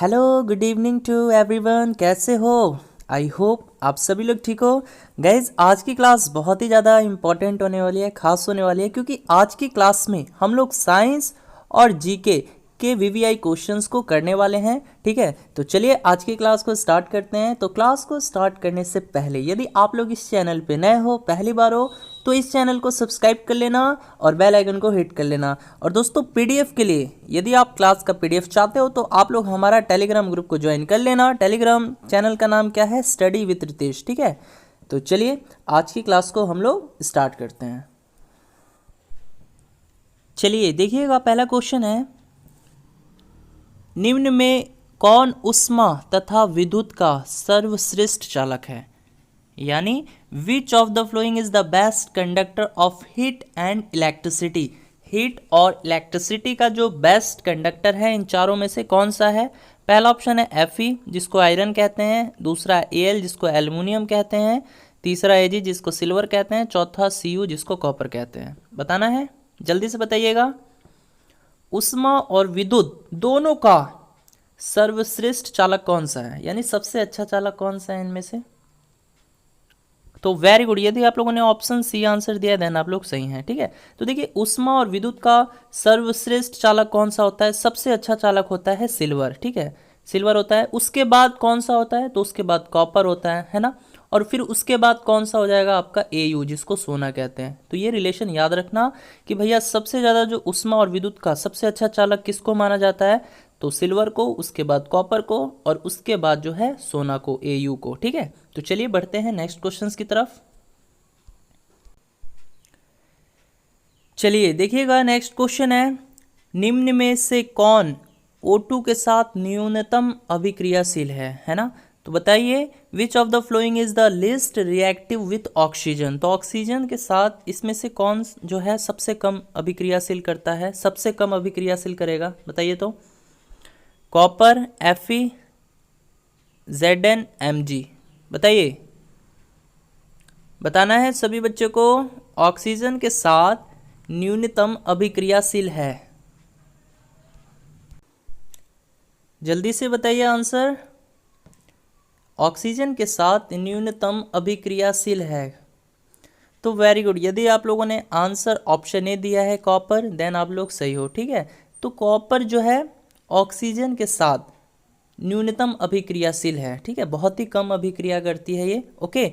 Hello good evening to everyone, कैसे हो? I hope आप सभी लोग ठीक हो। गाइज, आज की क्लास बहुत ही ज़्यादा इंपॉर्टेंट होने वाली है, खास होने वाली है, क्योंकि आज की क्लास में हम लोग साइंस और जीके के वीवीआई क्वेश्चंस को करने वाले हैं। ठीक है, तो चलिए आज की क्लास को स्टार्ट करते हैं। तो क्लास को स्टार्ट करने से पहले यदि आप लोग इस चैनल पे नए हो, पहली बार हो, तो इस चैनल को सब्सक्राइब कर लेना और बेल आइकन को हिट कर लेना। और दोस्तों, पीडीएफ के लिए यदि आप क्लास का पीडीएफ चाहते हो तो आप लोग हमारा टेलीग्राम ग्रुप को ज्वाइन कर लेना। टेलीग्राम चैनल का नाम क्या है? Study with Ritesh. ठीक है, तो चलिए आज की क्लास को हम लोग स्टार्ट करते हैं। चलिए देखिएगा, पहला क्वेश्चन है, निम्न में कौन ऊष्मा तथा विद्युत का सर्वश्रेष्ठ चालक है? यानी which of the following is the best conductor of heat and electricity. Heat और इलेक्ट्रिसिटी का जो बेस्ट कंडक्टर है इन चारों में से कौन सा है? पहला ऑप्शन है Fe जिसको आयरन कहते हैं, दूसरा Al जिसको एल्युमिनियम कहते हैं, तीसरा Ag जिसको सिल्वर कहते हैं, चौथा Cu जिसको कॉपर कहते हैं। बताना है, जल्दी से बताइएगा। ऊष्मा और विद्युत दोनों का सर्वश्रेष्ठ चालक कौन सा है, यानी सबसे अच्छा चालक कौन सा है इनमें से? तो वेरी गुड, यदि आप लोगों ने ऑप्शन सी आंसर दिया देन आप लोग सही हैं। ठीक है, तो देखिए ऊष्मा और विद्युत का सर्वश्रेष्ठ चालक कौन सा होता है? सबसे अच्छा चालक होता है सिल्वर। ठीक है, सिल्वर होता है। उसके बाद कौन सा होता है? तो उसके बाद कॉपर होता है ना। और फिर उसके बाद कौन सा हो जाएगा आपका Au, जिसको सोना कहते हैं। तो ये रिलेशन याद रखना कि भैया सबसे ज़्यादा जो ऊष्मा और विद्युत का सबसे अच्छा चालक किसको माना जाता है? तो सिल्वर को, उसके बाद कॉपर को, और उसके बाद जो है सोना को, Au को। ठीक है, तो चलिए बढ़ते हैं नेक्स्ट क्वेश्चंस की तरफ। चलिए देखिएगा, नेक्स्ट क्वेश्चन है, निम्न में से कौन O2 के साथ न्यूनतम अभिक्रियाशील है ना। तो बताइए, which of the following is the least reactive with oxygen. तो ऑक्सीजन के साथ इसमें से कौन जो है सबसे कम अभिक्रियाशील करता है, सबसे कम अभिक्रियाशील करेगा? बताइए तो। Copper, Fe, Zn, Mg। बताइए, बताना है सभी बच्चों को। ऑक्सीजन के साथ न्यूनतम अभिक्रियाशील है, जल्दी से बताइए आंसर। ऑक्सीजन के साथ न्यूनतम अभिक्रियाशील है। तो वेरी गुड, यदि आप लोगों ने आंसर ऑप्शन ए दिया है कॉपर, देन आप लोग सही हो। ठीक है, तो कॉपर जो है ऑक्सीजन के साथ न्यूनतम अभिक्रियाशील है। ठीक है, बहुत ही कम अभिक्रिया करती है ये। ओके,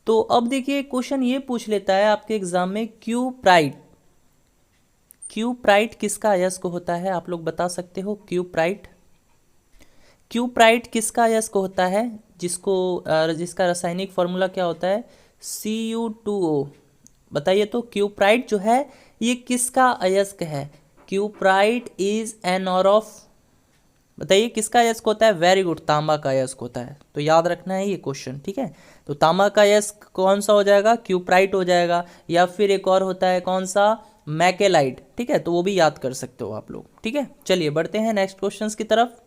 तो अब देखिए क्वेश्चन ये पूछ लेता है आपके एग्जाम में, क्यूप्राइट। क्यूप्राइट किसका अयस्क होता है? आप लोग बता सकते हो। क्यूप्राइट, क्यूप्राइट किसका अयस्क होता है? जिसका रासायनिक फॉर्मूला क्या होता है? Cu2O। बताइए तो, क्यूप्राइट जो है ये किसका अयस्क है? क्यूप्राइट इज एन और ऑफ, बताइए किसका अयस्क होता है? वेरी गुड, तांबा का अयस्क होता है। तो याद रखना है ये क्वेश्चन। ठीक है, तो तांबा का अयस्क कौन सा हो जाएगा? क्यूप्राइट हो जाएगा। या फिर एक और होता है कौन सा? मैकेलाइट। ठीक है, तो वो भी याद कर सकते हो आप लोग। ठीक है, चलिए बढ़ते हैं नेक्स्ट क्वेश्चंस की तरफ।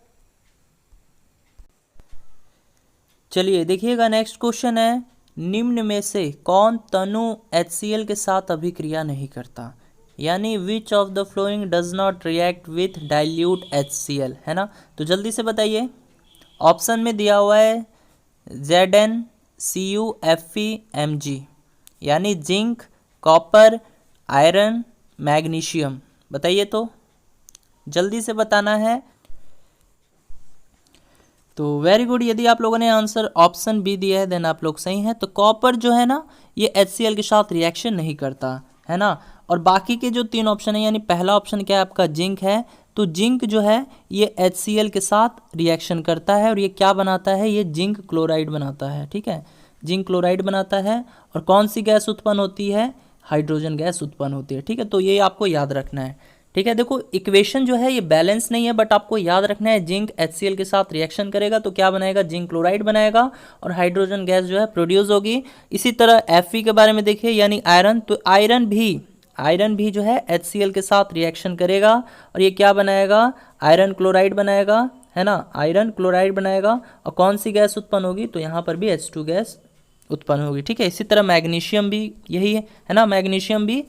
चलिए देखिएगा, नेक्स्ट क्वेश्चन है, निम्न में से कौन तनु HCl के साथ अभिक्रिया नहीं करता? यानी which of the flowing does not react with dilute HCl, है ना। तो जल्दी से बताइए, ऑप्शन में दिया हुआ है Zn, Cu, Fe, Mg, यानी जिंक, कॉपर, आयरन, मैग्नीशियम। बताइए तो, जल्दी से बताना है। तो वेरी गुड, यदि आप लोगों ने आंसर ऑप्शन बी दिया है देन आप लोग सही हैं। तो कॉपर जो है ना ये HCl के साथ रिएक्शन नहीं करता, है ना। और बाकी के जो तीन ऑप्शन है, यानी पहला ऑप्शन क्या है आपका? जिंक है। तो जिंक जो है ये HCl के साथ रिएक्शन करता है और ये क्या बनाता है? ये जिंक क्लोराइड बनाता है। ठीक है, जिंक क्लोराइड बनाता है। और कौन सी गैस उत्पन्न होती है? हाइड्रोजन गैस उत्पन्न होती है। ठीक है, तो ये आपको याद रखना है। ठीक है, देखो इक्वेशन जो है ये बैलेंस नहीं है, बट आपको याद रखना है, जिंक HCl के साथ रिएक्शन करेगा तो क्या बनाएगा? जिंक क्लोराइड बनाएगा और हाइड्रोजन गैस जो है प्रोड्यूस होगी। इसी तरह Fe के बारे में देखिए, यानी आयरन। तो आयरन भी जो है HCl के साथ रिएक्शन करेगा और ये क्या बनाएगा? आयरन क्लोराइड बनाएगा, है ना। आयरन क्लोराइड बनाएगा और कौन सी गैस उत्पन्न होगी? तो यहाँ पर भी H2 गैस उत्पन्न होगी। ठीक है, इसी तरह मैग्नीशियम भी यही है ना। मैग्नीशियम भी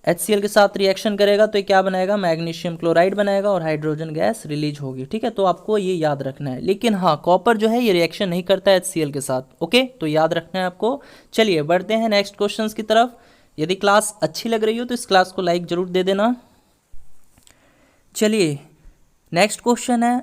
HCl के साथ रिएक्शन करेगा तो ये क्या बनाएगा, मैग्नीशियम क्लोराइड बनाएगा और हाइड्रोजन गैस रिलीज होगी। ठीक है, तो आपको ये याद रखना है। लेकिन हाँ, कॉपर जो है ये रिएक्शन नहीं करता है HCl के साथ। ओके, तो याद रखना है आपको। चलिए बढ़ते हैं नेक्स्ट क्वेश्चंस की तरफ। यदि क्लास अच्छी लग रही हो तो इस क्लास को लाइक जरूर दे देना। चलिए नेक्स्ट क्वेश्चन है,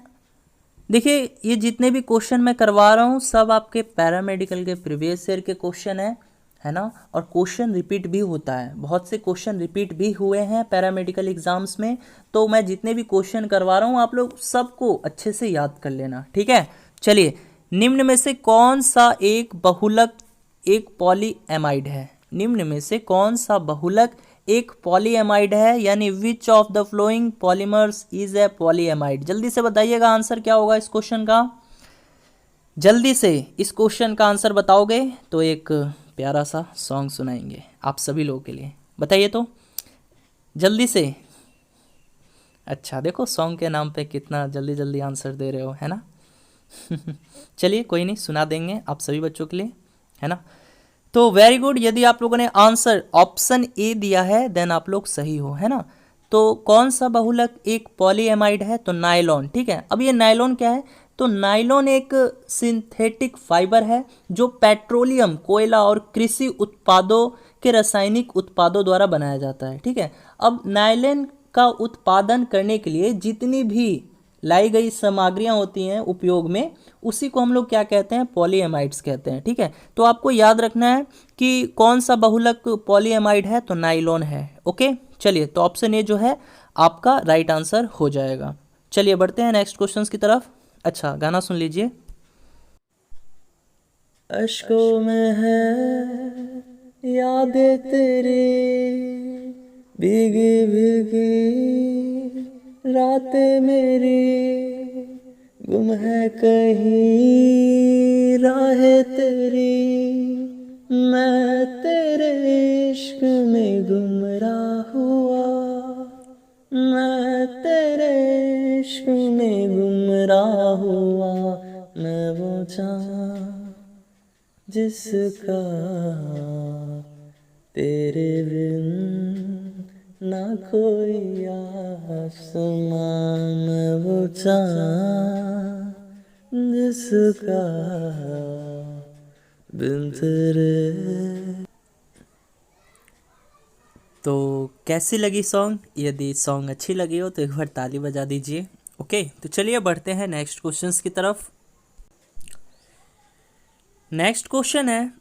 देखिए ये जितने भी क्वेश्चन मैं करवा रहा हूँ सब आपके पैरामेडिकल के प्रीवियस ईयर के क्वेश्चन है ना, और क्वेश्चन रिपीट भी होता है, बहुत से क्वेश्चन रिपीट भी हुए हैं पैरामेडिकल एग्जाम्स में। तो मैं जितने भी क्वेश्चन करवा रहा हूँ आप लोग सबको अच्छे से याद कर लेना। ठीक है, चलिए निम्न में से कौन सा एक बहुलक एक पॉलीएमाइड है, निम्न में से कौन सा बहुलक एक पॉलीएमाइड है, यानी which of the flowing polymers is a polyamide. जल्दी से बताइएगा आंसर क्या होगा इस क्वेश्चन का। जल्दी से इस क्वेश्चन का आंसर बताओगे तो एक प्यारा सा सॉन्ग सुनाएंगे आप सभी लोगों के लिए। बताइए तो जल्दी से। अच्छा देखो सॉन्ग के नाम पे कितना जल्दी जल्दी आंसर दे रहे हो, है ना। चलिए कोई नहीं, सुना देंगे आप सभी बच्चों के लिए, है ना। तो वेरी गुड, यदि आप लोगों ने आंसर ऑप्शन ए दिया है देन आप लोग सही हो, है ना। तो कौन सा बहुलक एक पॉलीएमाइड है, तो नायलॉन। ठीक है, अब ये नायलॉन क्या है, तो नायलॉन एक सिंथेटिक फाइबर है जो पेट्रोलियम, कोयला और कृषि उत्पादों के रासायनिक उत्पादों द्वारा बनाया जाता है। ठीक है, अब नायलॉन का उत्पादन करने के लिए जितनी भी लाई गई सामग्रियां होती हैं उपयोग में, उसी को हम लोग क्या कहते हैं, पॉलीएमाइड्स कहते हैं। ठीक है, तो आपको याद रखना है कि कौन सा बहुलक पॉलीएमाइड है, तो नाइलॉन है। ओके, चलिए तो ऑप्शन ए जो है आपका राइट आंसर हो जाएगा। चलिए बढ़ते हैं नेक्स्ट क्वेश्चंस की तरफ। अच्छा गाना सुन लीजिए। अश्कों में है यादें तेरी, भीगी भीगी रातें मेरी, गुम है कहीं राहें तेरी, मैं तेरे इश्क में गुमराह हुआ, मैं तेरे इश्क में गुमराह हुआ, मैं वो जान जिसका तेरे बिन ना कोई आसमां, मैं वो जान जिसका बिन तेरे। तो कैसी लगी सॉन्ग, यदि सॉन्ग अच्छी लगी हो तो एक बार ताली बजा दीजिए। ओके, तो चलिए बढ़ते हैं नेक्स्ट क्वेश्चंस की तरफ। नेक्स्ट क्वेश्चन है,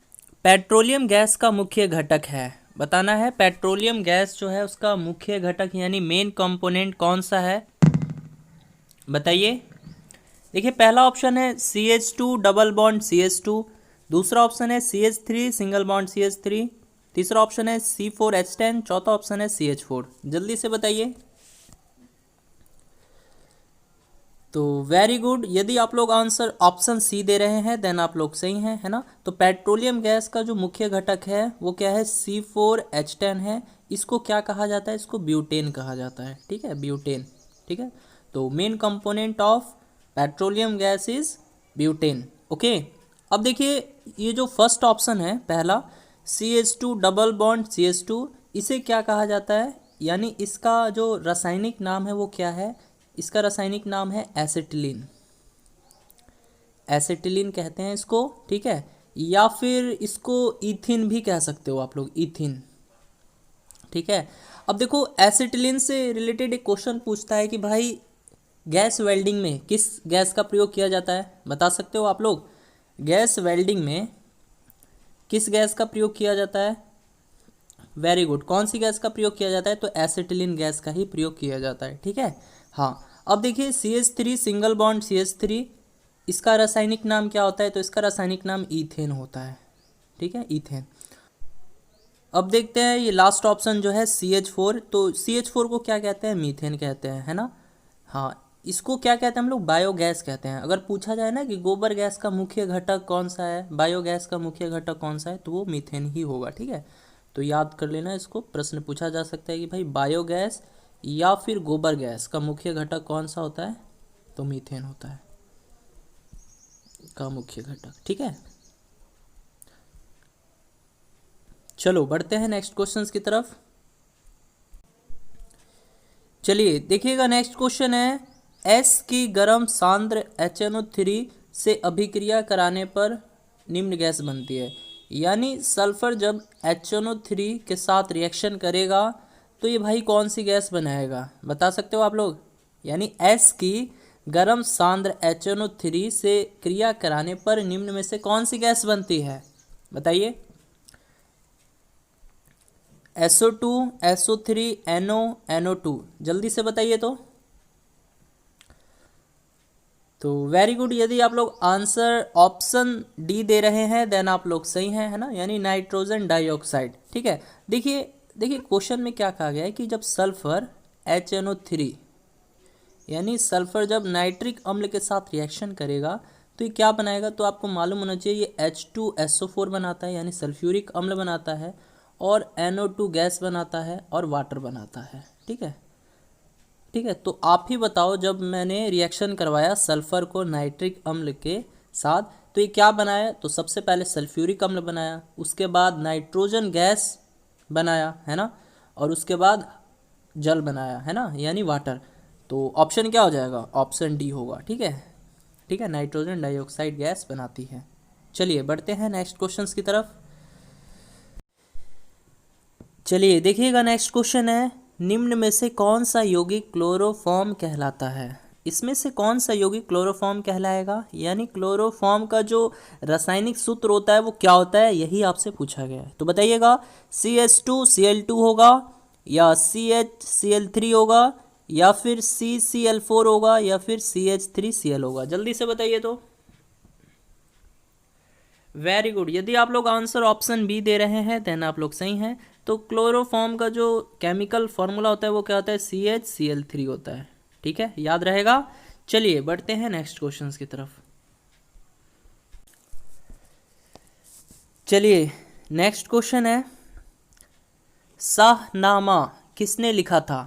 पेट्रोलियम गैस का मुख्य घटक है, बताना है पेट्रोलियम गैस जो है उसका मुख्य घटक यानी मेन कंपोनेंट कौन सा है, बताइए। देखिए पहला ऑप्शन है CH2 डबल बॉन्ड CH2, दूसरा ऑप्शन है CH3 सिंगल बॉन्ड CH3, तीसरा ऑप्शन है C4H10, चौथा ऑप्शन है CH4। जल्दी से बताइए। तो वेरी गुड, यदि आप लोग आंसर ऑप्शन सी दे रहे हैं देन आप लोग सही हैं, है ना। तो पेट्रोलियम गैस का जो मुख्य घटक है वो क्या है, C4H10 है। इसको क्या कहा जाता है, इसको ब्यूटेन कहा जाता है। ठीक है, ब्यूटेन। ठीक है, तो main component of petroleum gas is butane. Okay, अब देखिए ये जो फर्स्ट ऑप्शन है पहला CH2 डबल बॉन्ड CH2, इसे क्या कहा जाता है, यानी इसका जो रासायनिक नाम है वो क्या है, इसका रासायनिक नाम है एसिटिलीन, एसिटिलीन कहते हैं इसको। ठीक है, या फिर इसको इथिन भी कह सकते हो आप लोग, इथिन। ठीक है, अब देखो एसिटिलीन से रिलेटेड एक क्वेश्चन पूछता है कि भाई गैस वेल्डिंग में किस गैस का प्रयोग किया जाता है, बता सकते हो आप लोग। गैस वेल्डिंग में किस गैस का प्रयोग किया जाता है, वेरी गुड, कौन सी गैस का प्रयोग किया जाता है, तो एसिटिलीन गैस का ही प्रयोग किया जाता है। ठीक है, हाँ अब देखिए CH3 सिंगल बॉन्ड CH3, इसका रासायनिक नाम क्या होता है, तो इसका रासायनिक नाम ईथेन होता है। ठीक है, ईथेन। अब देखते हैं ये लास्ट ऑप्शन जो है CH4, तो CH4 को क्या कहते हैं, मीथेन कहते हैं, है ना। हाँ, इसको क्या कहते हैं हम लोग, बायोगैस कहते हैं। अगर पूछा जाए ना कि गोबर गैस का मुख्य घटक कौन सा है, बायोगैस का मुख्य घटक कौन सा है, तो वो मीथेन ही होगा। ठीक है, तो याद कर लेना इसको, प्रश्न पूछा जा सकता है कि भाई बायोगैस या फिर गोबर गैस का मुख्य घटक कौन सा होता है, तो मीथेन होता है का मुख्य घटक। ठीक है, चलो बढ़ते हैं नेक्स्ट क्वेश्चंस की तरफ। चलिए देखिएगा, नेक्स्ट क्वेश्चन है, एस की गर्म सांद्र HNO3 से अभिक्रिया कराने पर निम्न गैस बनती है। यानी सल्फर जब HNO3 के साथ रिएक्शन करेगा तो ये भाई कौन सी गैस बनाएगा, बता सकते हो आप लोग। यानी एस की गर्म सांद्र HNO3 से क्रिया कराने पर निम्न में से कौन सी गैस बनती है, बताइए। SO2, SO3, NO, NO2, जल्दी से बताइए। तो वेरी गुड, यदि आप लोग आंसर ऑप्शन डी दे रहे हैं देन आप लोग सही हैं, है ना, यानी नाइट्रोजन डाइऑक्साइड। ठीक है, देखिए देखिए क्वेश्चन में क्या कहा गया है कि जब सल्फर HNO3 यानी सल्फर जब नाइट्रिक अम्ल के साथ रिएक्शन करेगा तो ये क्या बनाएगा, तो आपको मालूम होना चाहिए ये H2SO4 बनाता है यानी सल्फ्यूरिक अम्ल बनाता है, और NO2 गैस बनाता है और वाटर बनाता है। ठीक है, ठीक है, तो आप ही बताओ, जब मैंने रिएक्शन करवाया सल्फर को नाइट्रिक अम्ल के साथ तो ये क्या बनाया, तो सबसे पहले सल्फ्यूरिक अम्ल बनाया, उसके बाद नाइट्रोजन गैस बनाया, है ना, और उसके बाद जल बनाया, है ना, यानी वाटर। तो ऑप्शन क्या हो जाएगा, ऑप्शन डी होगा। ठीक है, ठीक है, नाइट्रोजन डाइऑक्साइड गैस बनाती है। चलिए बढ़ते हैं नेक्स्ट क्वेश्चंस की तरफ। चलिए देखिएगा, नेक्स्ट क्वेश्चन है, निम्न में से कौन सा यौगिक क्लोरोफॉर्म कहलाता है। इसमें से कौन सा यौगिक क्लोरोफॉर्म कहलाएगा, यानी क्लोरोफॉर्म का जो रासायनिक सूत्र होता है वो क्या होता है, यही आपसे पूछा गया है। तो बताइएगा, CH2Cl2 होगा, या CHCl3 होगा, या फिर CCl4 होगा, या फिर CH3Cl होगा, जल्दी से बताइए। तो वेरी गुड, यदि आप लोग आंसर ऑप्शन बी दे रहे हैं देन आप लोग सही हैं। तो क्लोरोफॉर्म का जो केमिकल फॉर्मूला होता है वो क्या होता है, CHCl3 होता है। ठीक है, याद रहेगा। चलिए बढ़ते हैं नेक्स्ट क्वेश्चन की तरफ। चलिए नेक्स्ट क्वेश्चन है, शाहनामा किसने लिखा था।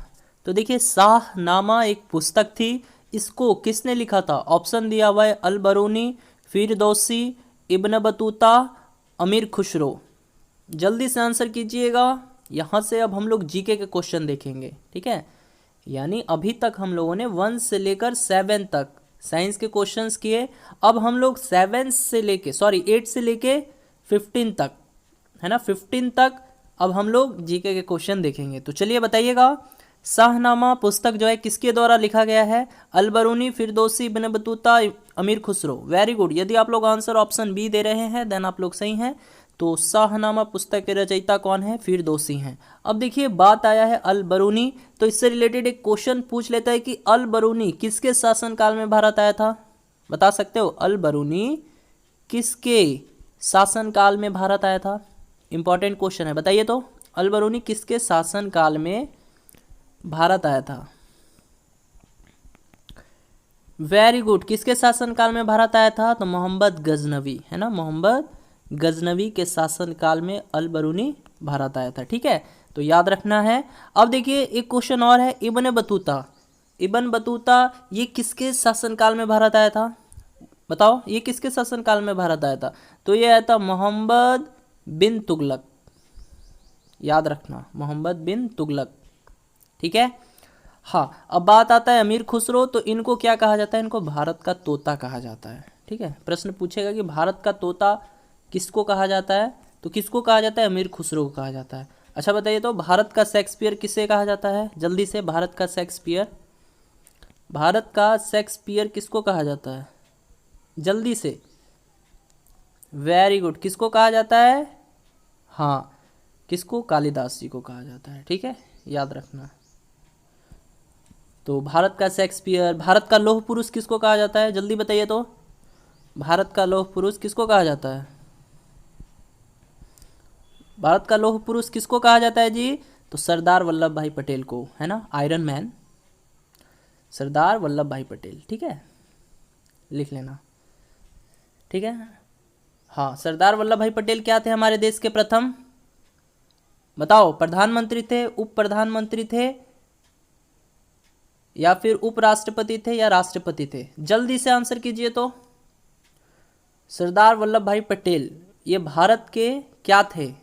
तो देखिए, शाहनामा एक पुस्तक थी, इसको किसने लिखा था, ऑप्शन दिया हुआ है अल बरूनी, फिरदौसी, इब्न बतूता, अमीर खुसरो। जल्दी से आंसर कीजिएगा। यहाँ से अब हम लोग जीके के क्वेश्चन देखेंगे। ठीक है, यानी अभी तक हम लोगों ने 1 से लेकर 7 तक साइंस के क्वेश्चंस किए, अब हम लोग 8 से लेके 15 तक, है ना, 15 तक अब हम लोग जीके के क्वेश्चन देखेंगे। तो चलिए बताइएगा, शाहनामा पुस्तक जो है किसके द्वारा लिखा गया है, अल बरूनी, फिरदौसी, इब्न बतूता, अमीर खुसरो। वेरी गुड, यदि आप लोग आंसर ऑप्शन बी दे रहे हैं देन आप लोग सही हैं। तो शाहनामा पुस्तक के रचयिता कौन है, फिरदौसी हैं। अब देखिए, बात आया है अल बरूनी, तो इससे रिलेटेड एक क्वेश्चन पूछ लेता है कि अल बरूनी किसके शासनकाल में भारत आया था, बता सकते हो, अल बरूनी किसके शासनकाल में भारत आया था, इंपॉर्टेंट क्वेश्चन है, बताइए। तो अल बरूनी किसके शासनकाल में भारत आया था। वेरी गुड, किसके शासनकाल में भारत आया था, तो मोहम्मद गजनवी, है ना, मोहम्मद गजनवी के शासनकाल में अल बरूनी भारत आया था। ठीक है, तो याद रखना है। अब देखिए एक क्वेश्चन और है, इब्न बतूता, इब्न बतूता ये किसके शासनकाल में भारत आया था, बताओ, ये किसके शासनकाल में भारत आया था, तो ये आया था मोहम्मद बिन तुगलक, याद रखना, मोहम्मद बिन तुगलक। ठीक है, हाँ, अब बात आता है अमीर खुसरो, तो इनको क्या कहा जाता है, इनको भारत का तोता कहा जाता है। ठीक है, प्रश्न पूछेगा कि भारत का तोता किसको कहा जाता है, तो किसको कहा जाता है, अमीर खुसरो को कहा जाता है। अच्छा बताइए, तो भारत का शेक्सपियर किसे कहा जाता है, जल्दी से, भारत का शेक्सपियर, भारत का शेक्सपियर किसको कहा जाता है, जल्दी से। वेरी गुड, किसको कहा जाता है, हाँ, किसको, कालिदास जी को कहा जाता है। ठीक है, याद रखना। तो भारत का शेक्सपियर, भारत का लौह पुरुष किसको कहा जाता है, जल्दी बताइए। तो भारत का लौह पुरुष किसको कहा जाता है, भारत का लौह पुरुष किसको कहा जाता है जी, तो सरदार वल्लभ भाई पटेल को, है ना, आयरन मैन, सरदार वल्लभ भाई पटेल। ठीक है, लिख लेना। ठीक है, हाँ, सरदार वल्लभ भाई पटेल क्या थे, हमारे देश के प्रथम, बताओ, प्रधानमंत्री थे, उप प्रधानमंत्री थे, या फिर उपराष्ट्रपति थे, या राष्ट्रपति थे, जल्दी से आंसर कीजिए। तो सरदार वल्लभ भाई पटेल ये भारत के क्या थे,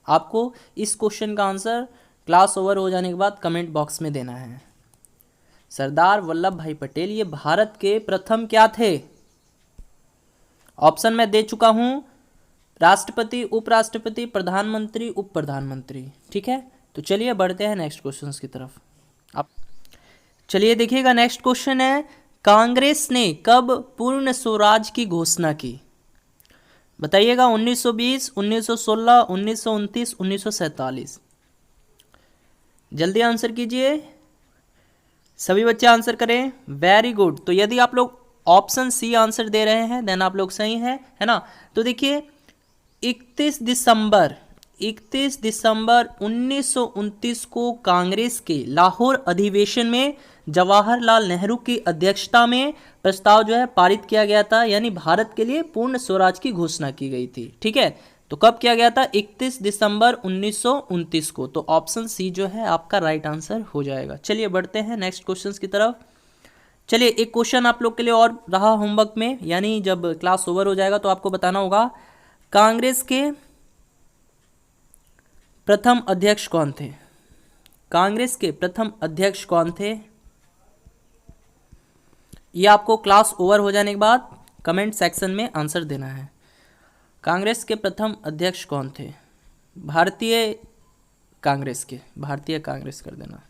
आपको इस क्वेश्चन का आंसर क्लास ओवर हो जाने के बाद कमेंट बॉक्स में देना है। सरदार वल्लभ भाई पटेल ये भारत के प्रथम क्या थे? ऑप्शन मैं दे चुका हूं, राष्ट्रपति, उपराष्ट्रपति, प्रधानमंत्री, उप प्रधानमंत्री। ठीक है, तो चलिए बढ़ते हैं नेक्स्ट क्वेश्चंस की तरफ। आप चलिए देखिएगा, नेक्स्ट क्वेश्चन है, कांग्रेस ने कब पूर्ण स्वराज की घोषणा की? बताइएगा, 1920, 1916, 1929, 1947। जल्दी आंसर कीजिए, सभी बच्चे आंसर करें। Very good. तो यदि आप लोग ऑप्शन सी आंसर दे रहे हैं देन आप लोग सही हैं, है ना। तो देखिए 31 दिसंबर 1929 को कांग्रेस के लाहौर अधिवेशन में जवाहरलाल नेहरू की अध्यक्षता में प्रस्ताव जो है पारित किया गया था, यानी भारत के लिए पूर्ण स्वराज की घोषणा की गई थी। ठीक है, तो कब किया गया था? 31 दिसंबर 1929 को। तो ऑप्शन सी जो है आपका राइट आंसर हो जाएगा। चलिए बढ़ते हैं नेक्स्ट क्वेश्चंस की तरफ। चलिए एक क्वेश्चन आप लोग के लिए और रहा होमवर्क में, यानी जब क्लास ओवर हो जाएगा तो आपको बताना होगा, कांग्रेस के प्रथम अध्यक्ष कौन थे? कांग्रेस के प्रथम अध्यक्ष कौन थे? ये आपको क्लास ओवर हो जाने के बाद कमेंट सेक्शन में आंसर देना है। कांग्रेस के प्रथम अध्यक्ष कौन थे? भारतीय कांग्रेस कर देना।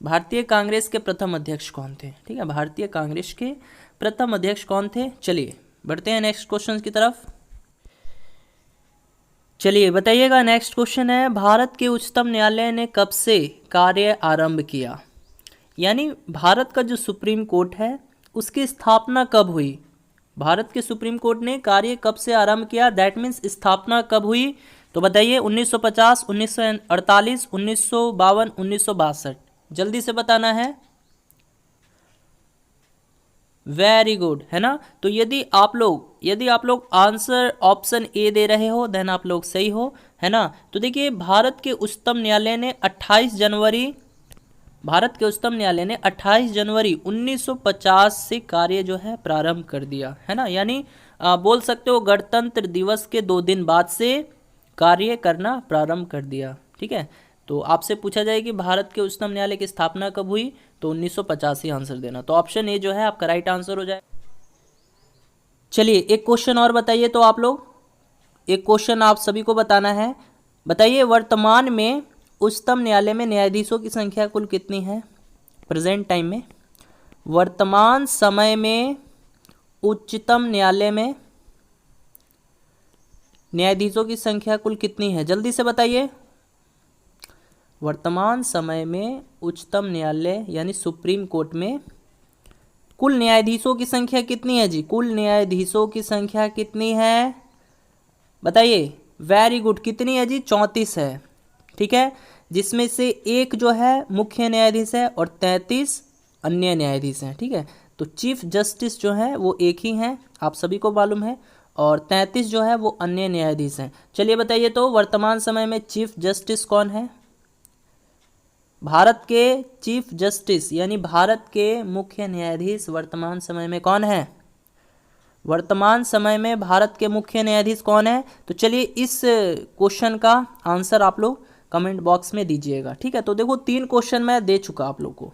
भारतीय कांग्रेस के प्रथम अध्यक्ष कौन थे? ठीक है, भारतीय कांग्रेस के प्रथम अध्यक्ष कौन थे? चलिए बढ़ते हैं नेक्स्ट क्वेश्चन की तरफ। चलिए बताइएगा, नेक्स्ट क्वेश्चन है, भारत के उच्चतम न्यायालय ने कब से कार्य आरंभ किया? यानी भारत का जो सुप्रीम कोर्ट है उसकी स्थापना कब हुई? भारत के सुप्रीम कोर्ट ने कार्य कब से आरंभ किया, दैट मीन्स स्थापना कब हुई? तो बताइए, 1950, 1948, 1952, 1962। जल्दी से बताना है। वेरी गुड, है ना। तो यदि आप लोग आंसर ऑप्शन ए दे रहे हो देन आप लोग सही हो, है ना। तो देखिए भारत के उच्चतम न्यायालय ने 28 जनवरी 1950 से कार्य जो है प्रारंभ कर दिया, है ना। यानी बोल सकते हो गणतंत्र दिवस के 2 दिन बाद से कार्य करना प्रारंभ कर दिया। ठीक है, तो आपसे पूछा जाए कि भारत के उच्चतम न्यायालय की स्थापना कब हुई, तो 1950 ही आंसर देना। तो ऑप्शन ए जो है आपका राइट आंसर हो जाए। चलिए एक क्वेश्चन और बताइए, तो आप लोग एक क्वेश्चन आप सभी को बताना है। बताइए, वर्तमान में उच्चतम न्यायालय में न्यायाधीशों की संख्या कुल कितनी है? प्रेजेंट टाइम में, वर्तमान समय में उच्चतम न्यायालय में न्यायाधीशों की संख्या कुल कितनी है? जल्दी से बताइए। वर्तमान समय में उच्चतम न्यायालय यानी सुप्रीम कोर्ट में कुल न्यायाधीशों की संख्या कितनी है जी? कुल न्यायाधीशों की संख्या कितनी है बताइए। वेरी गुड, कितनी है जी? 34 है। ठीक है, जिसमें से एक जो है मुख्य न्यायाधीश है और 33 अन्य न्यायाधीश हैं। ठीक है, तो चीफ जस्टिस जो है वो एक ही हैं, आप सभी को मालूम है, और 33 जो है वो अन्य न्यायाधीश हैं। चलिए बताइए, तो वर्तमान समय में चीफ जस्टिस कौन है? भारत के चीफ जस्टिस यानी भारत के मुख्य न्यायाधीश वर्तमान समय में कौन है? वर्तमान समय में भारत के मुख्य न्यायाधीश कौन है? तो चलिए इस क्वेश्चन का आंसर आप लोग कमेंट बॉक्स में दीजिएगा। ठीक है, तो देखो 3 क्वेश्चन मैं दे चुका आप लोग को,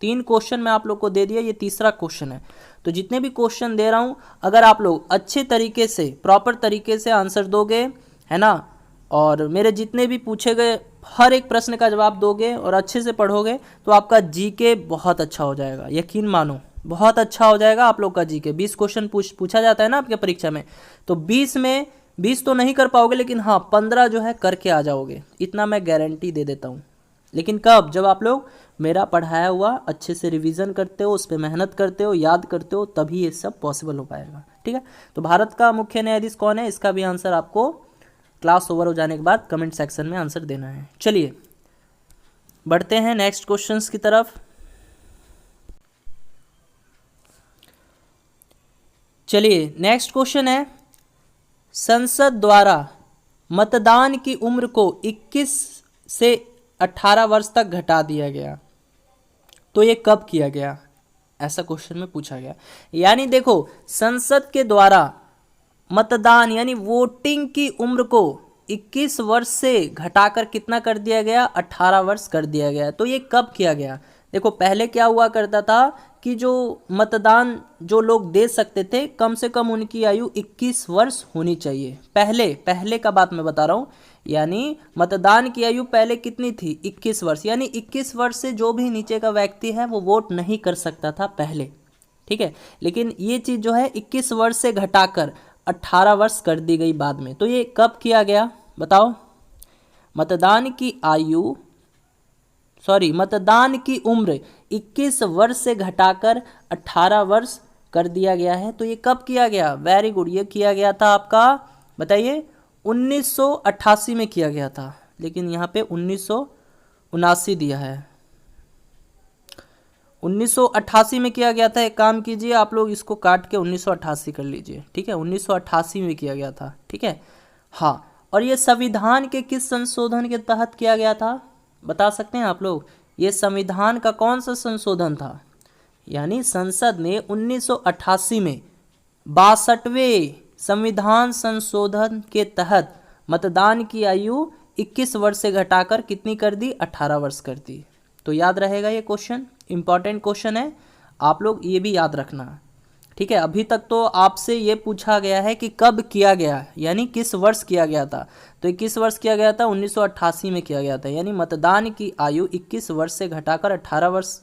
3 क्वेश्चन मैं आप लोग को दे दिया, ये तीसरा क्वेश्चन है। तो जितने भी क्वेश्चन दे रहा हूँ, अगर आप लोग अच्छे तरीके से प्रॉपर तरीके से आंसर दोगे, है ना, और मेरे जितने भी पूछे गए हर एक प्रश्न का जवाब दोगे और अच्छे से पढ़ोगे, तो आपका जीके बहुत अच्छा हो जाएगा। यकीन मानो बहुत अच्छा हो जाएगा आप लोग का जीके। 20 क्वेश्चन पूछा जाता है ना आपके परीक्षा में, तो 20 में 20 तो नहीं कर पाओगे, लेकिन हाँ 15 जो है करके आ जाओगे, इतना मैं गारंटी दे देता हूँ। लेकिन कब? जब आप लोग मेरा पढ़ाया हुआ अच्छे से रिवीजन करते हो, उस पर मेहनत करते हो, याद करते हो, तभी ये सब पॉसिबल हो पाएगा। ठीक है, तो भारत का मुख्य न्यायाधीश कौन है, इसका भी आंसर आपको क्लास ओवर हो जाने के बाद कमेंट सेक्शन में आंसर देना है। चलिए बढ़ते हैं नेक्स्ट क्वेश्चंस की तरफ। चलिए नेक्स्ट क्वेश्चन है, संसद द्वारा मतदान की उम्र को 21 से 18 वर्ष तक घटा दिया गया, तो ये कब किया गया? ऐसा क्वेश्चन में पूछा गया। यानी देखो, संसद के द्वारा मतदान यानी वोटिंग की उम्र को 21 वर्ष से घटाकर कितना कर दिया गया, 18 वर्ष कर दिया गया। तो ये कब किया गया? देखो पहले क्या हुआ करता था कि जो मतदान जो लोग दे सकते थे कम से कम उनकी आयु 21 वर्ष होनी चाहिए। पहले का बात मैं बता रहा हूँ, यानी मतदान की आयु पहले कितनी थी, 21 वर्ष। यानी 21 वर्ष से जो भी नीचे का व्यक्ति है वो वोट नहीं कर सकता था पहले, ठीक है। लेकिन ये चीज़ जो है 21 वर्ष से घटाकर 18 वर्ष कर दी गई बाद में। तो ये कब किया गया बताओ? मतदान की उम्र 21 वर्ष से घटाकर 18 वर्ष कर दिया गया है। तो ये कब किया गया? वेरी गुड, ये किया गया था आपका, बताइए, 1988 में किया गया था। लेकिन यहाँ पे 1979 दिया है, 1988 में किया गया था। एक काम कीजिए, आप लोग इसको काट के 1988 कर लीजिए, ठीक है। 1988 में किया गया था, ठीक है। हाँ, और ये संविधान के किस संशोधन के तहत किया गया था, बता सकते हैं आप लोग? ये संविधान का कौन सा संशोधन था? यानी संसद ने 1988 में 62वें संविधान संशोधन के तहत मतदान की आयु 21 वर्ष से घटाकर कितनी कर दी, 18 वर्ष कर दी। तो याद रहेगा ये क्वेश्चन, इंपॉर्टेंट क्वेश्चन है, आप लोग ये भी याद रखना, ठीक है। अभी तक तो आपसे ये पूछा गया है कि कब किया गया, यानी किस वर्ष किया गया था। तो 21 वर्ष किया गया था, 1988 में किया गया था। यानी मतदान की आयु 21 वर्ष से घटाकर 18 वर्ष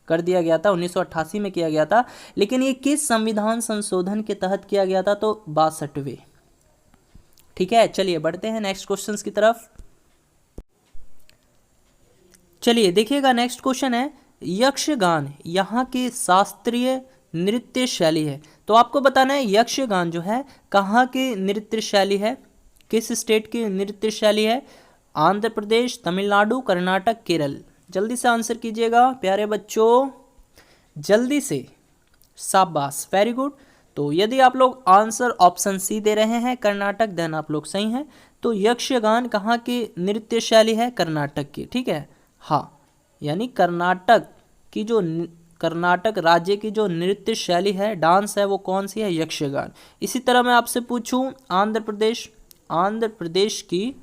कर दिया गया था, 1988 में किया गया था। लेकिन ये किस संविधान संशोधन के तहत किया गया था? तो 62वें, ठीक है। चलिए बढ़ते हैं नेक्स्ट क्वेश्चन की तरफ। चलिए देखिएगा, नेक्स्ट क्वेश्चन है, यक्षगान यहाँ की शास्त्रीय नृत्य शैली है। तो आपको बताना है यक्षगान जो है कहाँ की नृत्य शैली है, किस स्टेट की नृत्य शैली है? आंध्र प्रदेश, तमिलनाडु, कर्नाटक, केरल। जल्दी से आंसर कीजिएगा प्यारे बच्चों, जल्दी से, शाबाश, वेरी गुड। तो यदि आप लोग आंसर ऑप्शन सी दे रहे हैं कर्नाटक, देन आप लोग सही हैं। तो यक्षगान कहाँ की नृत्य शैली है? कर्नाटक की, ठीक है। हाँ, यानी कर्नाटक राज्य की जो नृत्य शैली है, डांस है, वो कौन सी है? यक्षगान। इसी तरह मैं आपसे पूछूं, आंध्र प्रदेश की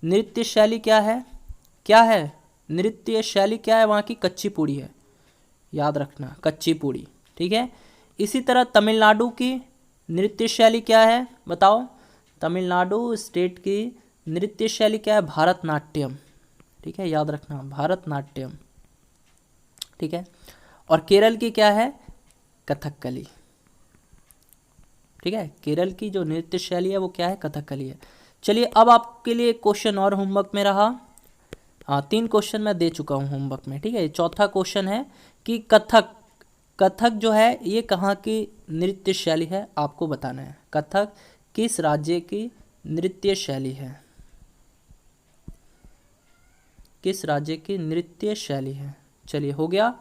नृत्य शैली क्या है? नृत्य शैली क्या है वहाँ की? कच्ची पूड़ी है, याद रखना, कच्ची पूड़ी, ठीक है। इसी तरह तमिलनाडु की नृत्य शैली क्या है, बताओ? तमिलनाडु स्टेट की नृत्य शैली क्या है? भारतनाट्यम, ठीक है, याद रखना, भारतनाट्यम, ठीक है। और केरल की क्या है? कथकली, ठीक है। केरल की जो नृत्य शैली है वो क्या है? कथकली है। चलिए अब आपके लिए क्वेश्चन और होमवर्क में रहा। हाँ, 3 क्वेश्चन मैं दे चुका हूँ होमवर्क में, ठीक है। चौथा क्वेश्चन है कि कथक जो है ये कहाँ की नृत्य शैली है, आपको बताना है। कथक किस राज्य की नृत्य शैली है? किस राज्य की नृत्य शैली है? चलिए हो गया।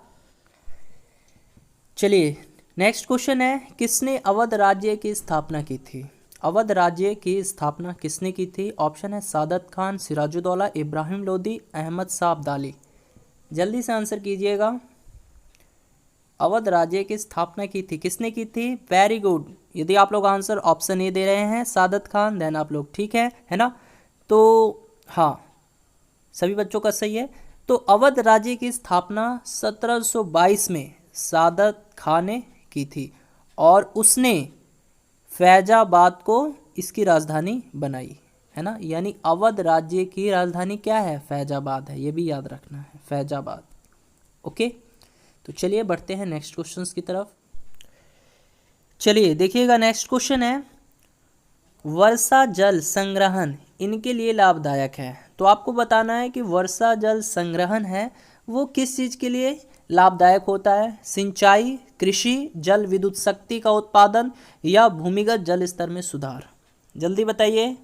चलिए नेक्स्ट क्वेश्चन है, किसने अवध राज्य की स्थापना की थी? अवध राज्य की स्थापना किसने की थी? ऑप्शन है सादत खान, सिराजुद्दौला, इब्राहिम लोदी, अहमद शाह अब्दाली। जल्दी से आंसर कीजिएगा। अवध राज्य की स्थापना की थी, किसने की थी? Very good. यदि आप लोग आंसर ऑप्शन ए दे रहे हैं सादत खान, देन आप लोग ठीक है ना? तो हाँ, सभी बच्चों का सही है। तो अवध राज्य की स्थापना 1722 में सादत खान ने की थी और उसने फैजाबाद को इसकी राजधानी बनाई, है ना। यानी अवध राज्य की राजधानी क्या है? फैजाबाद है, ये भी याद रखना है, फैजाबाद। ओके, तो चलिए बढ़ते हैं नेक्स्ट क्वेश्चन की तरफ। चलिए देखिएगा, नेक्स्ट क्वेश्चन है, वर्षा जल संग्रहण इनके लिए लाभदायक है। तो आपको बताना है कि वर्षा जल संग्रहण है वो किस चीज़ के लिए लाभदायक होता है? सिंचाई, कृषि, जल विद्युत शक्ति का उत्पादन या भूमिगत जल स्तर में सुधार। जल्दी बताइए।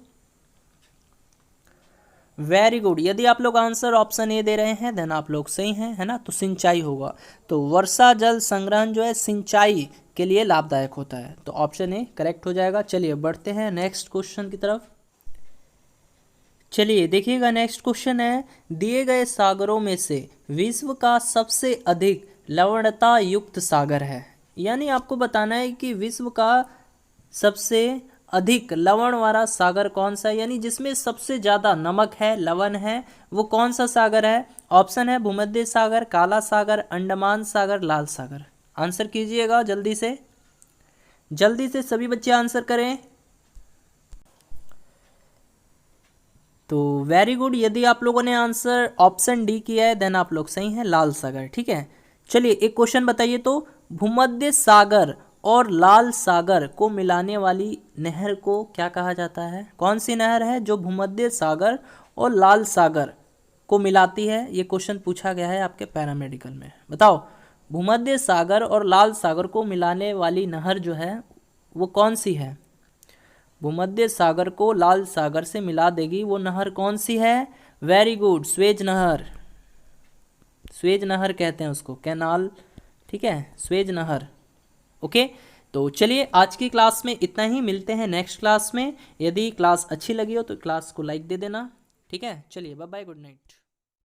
Very good. यदि आप लोग आंसर ऑप्शन ए दे रहे हैं देन आप लोग सही हैं, है ना। तो सिंचाई होगा। तो वर्षा जल संग्रहण जो है सिंचाई के लिए लाभदायक होता है, तो ऑप्शन ए करेक्ट हो जाएगा। चलिए बढ़ते हैं नेक्स्ट क्वेश्चन की तरफ। चलिए देखिएगा, नेक्स्ट क्वेश्चन है, दिए गए सागरों में से विश्व का सबसे अधिक लवणता युक्त सागर है। यानी आपको बताना है कि विश्व का सबसे अधिक लवण वाला सागर कौन सा है, यानी जिसमें सबसे ज़्यादा नमक है, लवण है, वो कौन सा सागर है? ऑप्शन है भूमध्य सागर, काला सागर, अंडमान सागर, लाल सागर। आंसर कीजिएगा जल्दी से, जल्दी से सभी बच्चे आंसर करें। तो वेरी गुड, यदि आप लोगों ने आंसर ऑप्शन डी किया है देन आप लोग सही हैं, लाल सागर। ठीक है, चलिए एक क्वेश्चन बताइए तो, भूमध्य सागर और लाल सागर को मिलाने वाली नहर को क्या कहा जाता है? कौन सी नहर है जो भूमध्य सागर और लाल सागर को मिलाती है? ये क्वेश्चन पूछा गया है आपके पैरामेडिकल में। बताओ, भूमध्य सागर और लाल सागर को मिलाने वाली नहर जो है वो कौन सी है? भूमध्य सागर को लाल सागर से मिला देगी वो नहर कौन सी है? वेरी गुड, स्वेज नहर। स्वेज नहर कहते हैं उसको, कैनाल। ठीक है, स्वेज नहर। ओके, तो चलिए आज की क्लास में इतना ही, मिलते हैं नेक्स्ट क्लास में। यदि क्लास अच्छी लगी हो तो क्लास को लाइक दे देना। ठीक है, चलिए बाय बाय, गुड नाइट।